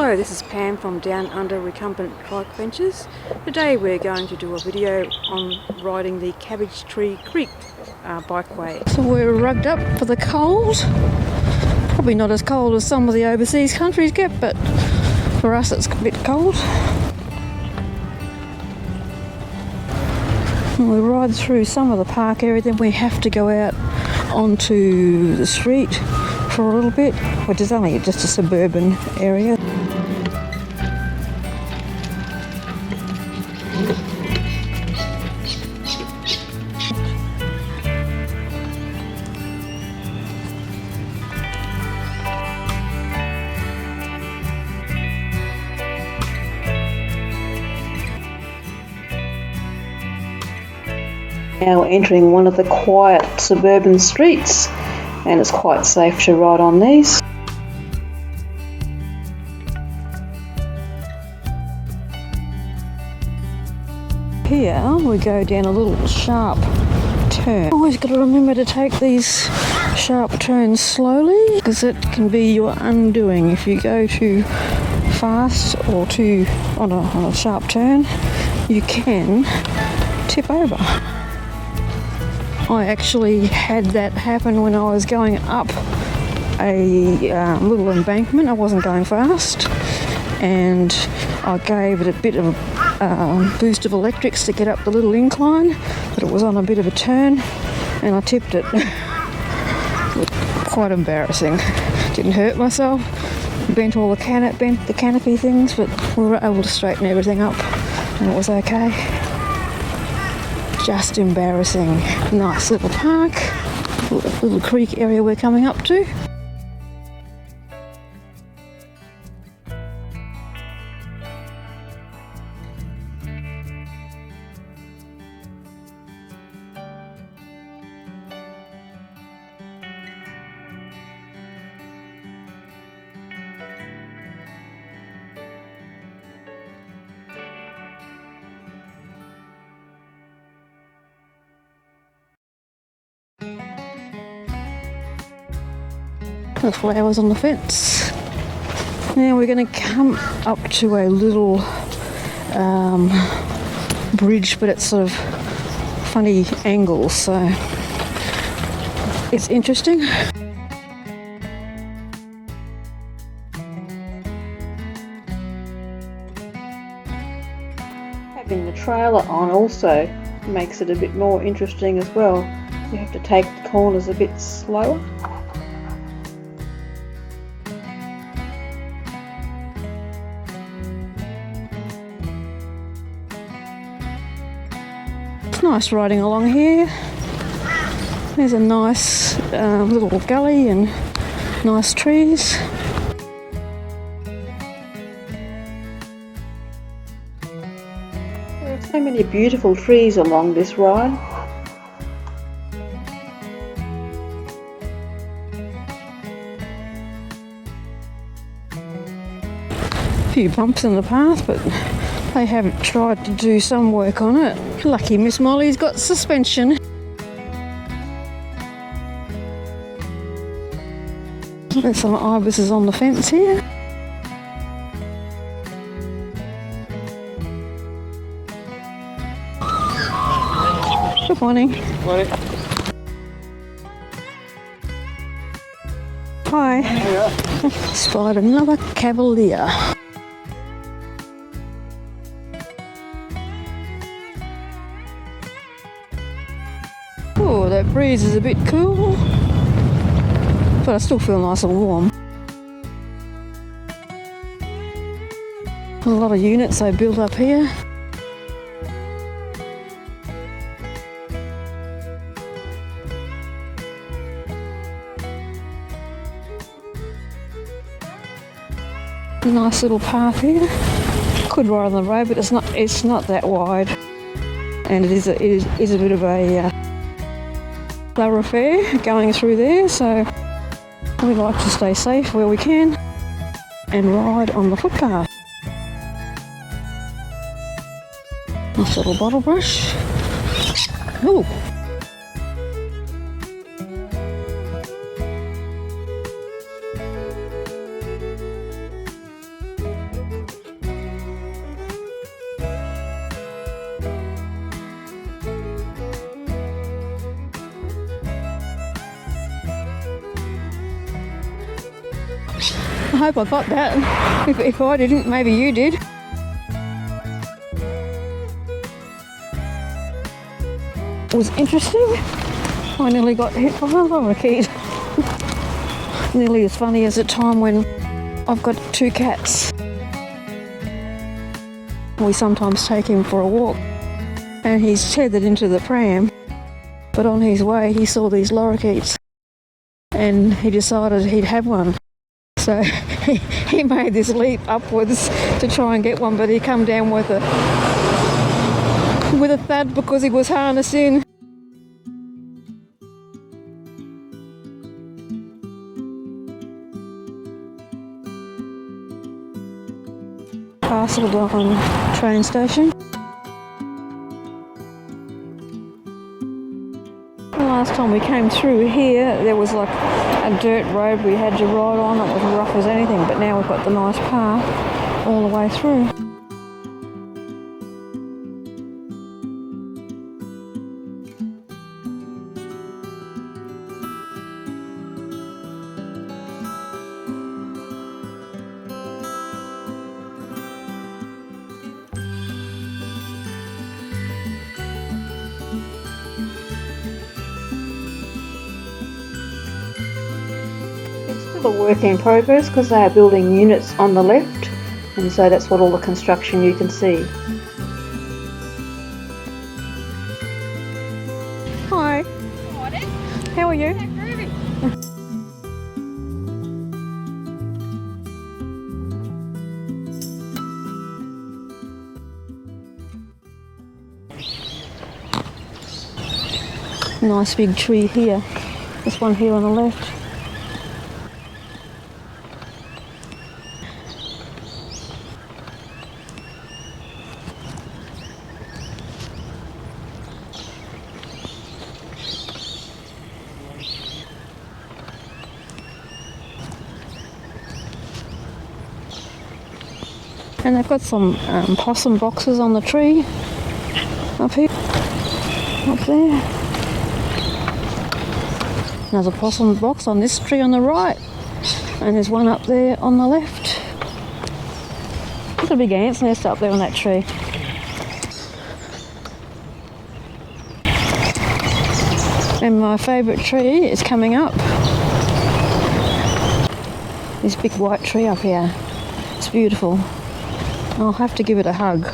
Hello, this is Pam from Down Under Recumbent Trike Ventures. Today we're going to do a video on riding the Cabbage Creek bikeway. So we're rugged up for the cold. Probably not as cold as some of the overseas countries get, but for us it's a bit cold. And we ride through some of the park area, then we have to go out onto the street for a little bit, which is only just a suburban area. Now we're entering one of the quiet suburban streets, and it's quite safe to ride on these. Here we go down a little sharp turn. Always got to remember to take these sharp turns slowly, because it can be your undoing if you go too fast or too on a sharp turn. You can tip over. I actually had that happen when I was going up a little embankment. I wasn't going fast, and I gave it a bit of a boost of electrics to get up the little incline, but it was on a bit of a turn and I tipped it. Quite embarrassing. Didn't hurt myself, bent the canopy things, but we were able to straighten everything up and it was okay. Just embarrassing. Nice little park, little creek area we're coming up to. The flowers on the fence. Now we're going to come up to a little bridge, but it's sort of funny angles, so it's interesting. Having the trailer on also makes it a bit more interesting as well. You have to take the corners a bit slower. Nice riding along here. There's a nice little gully and nice trees. There are so many beautiful trees along this ride. A few bumps in the path, but they haven't tried to do some work on it. Lucky Miss Molly's got suspension. There's some ibises on the fence here. Good morning. Morning. Hi. Yeah. Spotted another cavalier. Oh, that breeze is a bit cool, but I still feel nice and warm. A lot of units they built up here. Nice little path here. Could ride on the road, but it's not that wide, and it is a bit of a thoroughfare going through there, so we like to stay safe where we can and ride on the footpath. Nice little bottle brush. Ooh. I hope I got that. If I didn't, maybe you did. It was interesting. I nearly got hit by a lorikeet. Nearly as funny as a time when I've got 2 cats. We sometimes take him for a walk and he's tethered into the pram, but on his way he saw these lorikeets and he decided he'd have one. So he made this leap upwards to try and get one, but he come down with a thud because he was harnessed in. Castledon train station. Last time we came through here, there was like a dirt road we had to ride on. It was rough as anything, but now we've got the nice path all the way through. A work in progress because they are building units on the left, and so that's what all the construction you can see. Hi. How are you? Nice big tree here. This one here on the left. And they've got some possum boxes on the tree up here, up there. And there's a possum box on this tree on the right, and there's one up there on the left. There's a big ant's nest up there on that tree. And my favourite tree is coming up. This big white tree up here. It's beautiful. I'll have to give it a hug.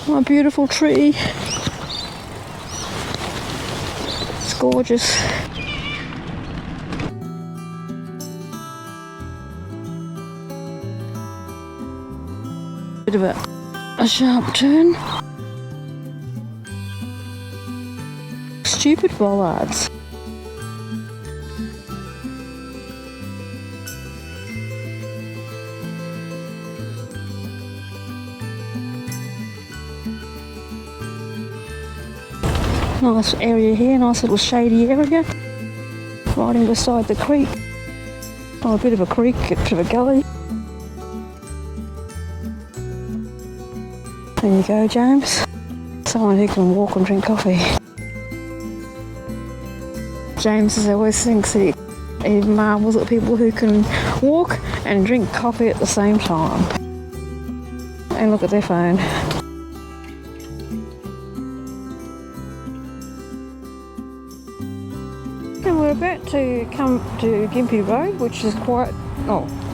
My beautiful tree. It's gorgeous. Bit of a sharp turn. Stupid bollards. Nice area here, nice little shady area, riding beside the creek. Oh, a bit of a creek, a bit of a gully. There you go, James. Someone who can walk and drink coffee. James always thinks he marvels at people who can walk and drink coffee at the same time. And look at their phone. And we're about to come to Gympie Road, which is quite,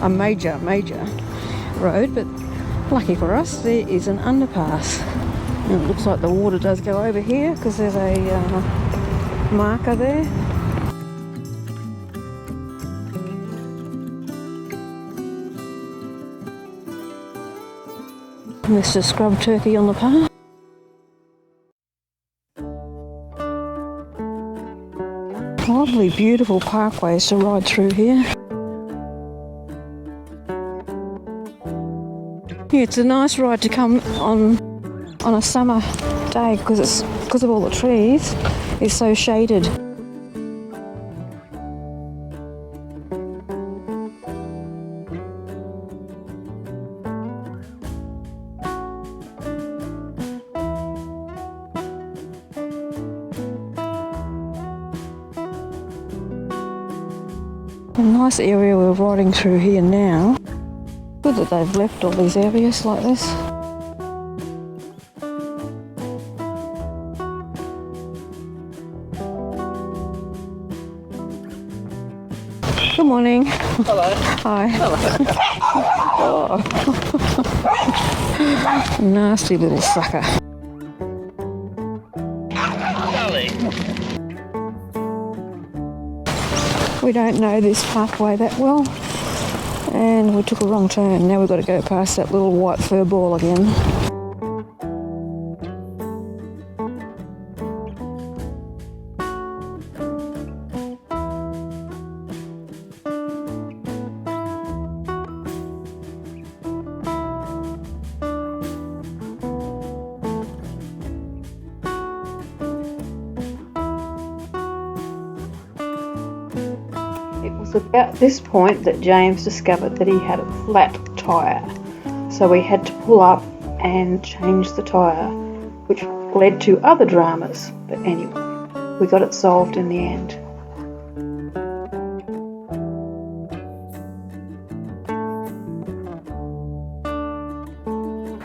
a major road, but lucky for us, there is an underpass. And it looks like the water does go over here because there's a marker there. Mr. Scrub Turkey on the path. Lovely, beautiful parkways to ride through here. Yeah, it's a nice ride to come on a summer day because of all the trees. It's so shaded. A nice area we're riding through here now. Good that they've left all these areas like this. Good morning. Hello. Hi. Hello. Oh. Nasty little sucker. We don't know this pathway that well, and we took a wrong turn. Now we've got to go past that little white fur ball again. It was about this point that James discovered that he had a flat tyre, so we had to pull up and change the tyre, which led to other dramas, but anyway, we got it solved in the end.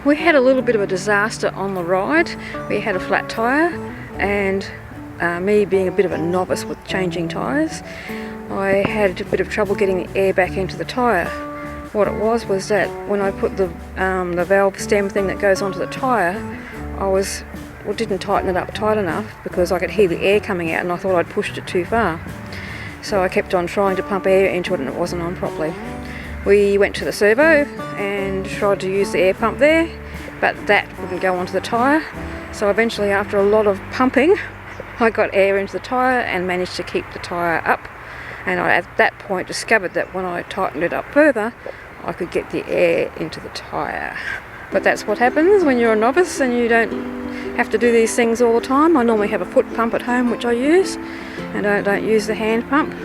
We had a little bit of a disaster on the ride. We had a flat tyre, and me being a bit of a novice with changing tyres, I had a bit of trouble getting the air back into the tyre. What it was that when I put the valve stem thing that goes onto the tyre, I didn't tighten it up tight enough because I could hear the air coming out and I thought I'd pushed it too far. So I kept on trying to pump air into it and it wasn't on properly. We went to the servo and tried to use the air pump there, but that wouldn't go onto the tyre. So eventually, after a lot of pumping, I got air into the tyre and managed to keep the tyre up. And I, at that point, discovered that when I tightened it up further, I could get the air into the tyre. But that's what happens when you're a novice and you don't have to do these things all the time. I normally have a foot pump at home, which I use, and I don't use the hand pump.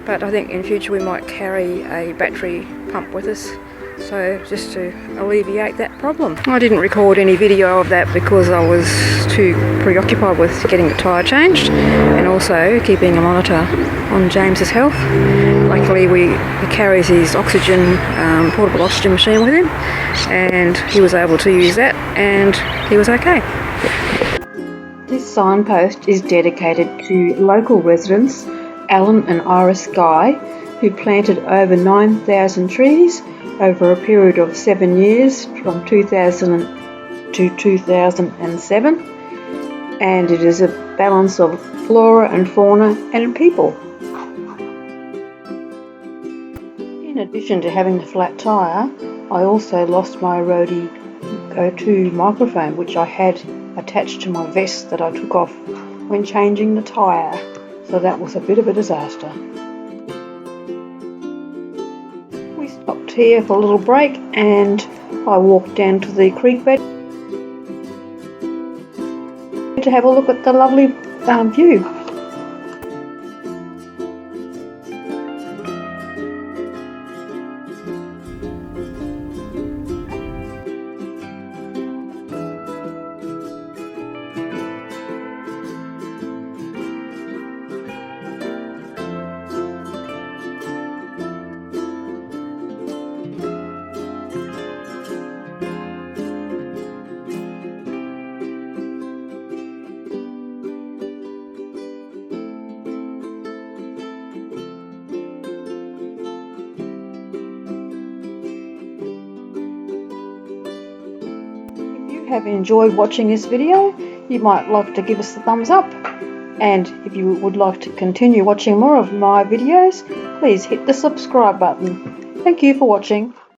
But I think in future we might carry a battery pump with us, so just to alleviate that problem. I didn't record any video of that because I was too preoccupied with getting the tyre changed and also keeping a monitor on James's health. Luckily he carries his oxygen, portable oxygen machine with him, and he was able to use that and he was okay. This signpost is dedicated to local residents Alan and Iris Guy, who planted over 9,000 trees over a period of 7 years from 2000 to 2007, and it is a balance of flora and fauna and people. In addition to having the flat tyre, I also lost my roadie go-to microphone, which I had attached to my vest that I took off when changing the tyre, so that was a bit of a disaster. We stopped here for a little break and I walked down to the creek bed to have a look at the lovely view. Have enjoyed watching this video, you might like to give us a thumbs up, and if you would like to continue watching more of my videos, please hit the subscribe button. Thank you for watching.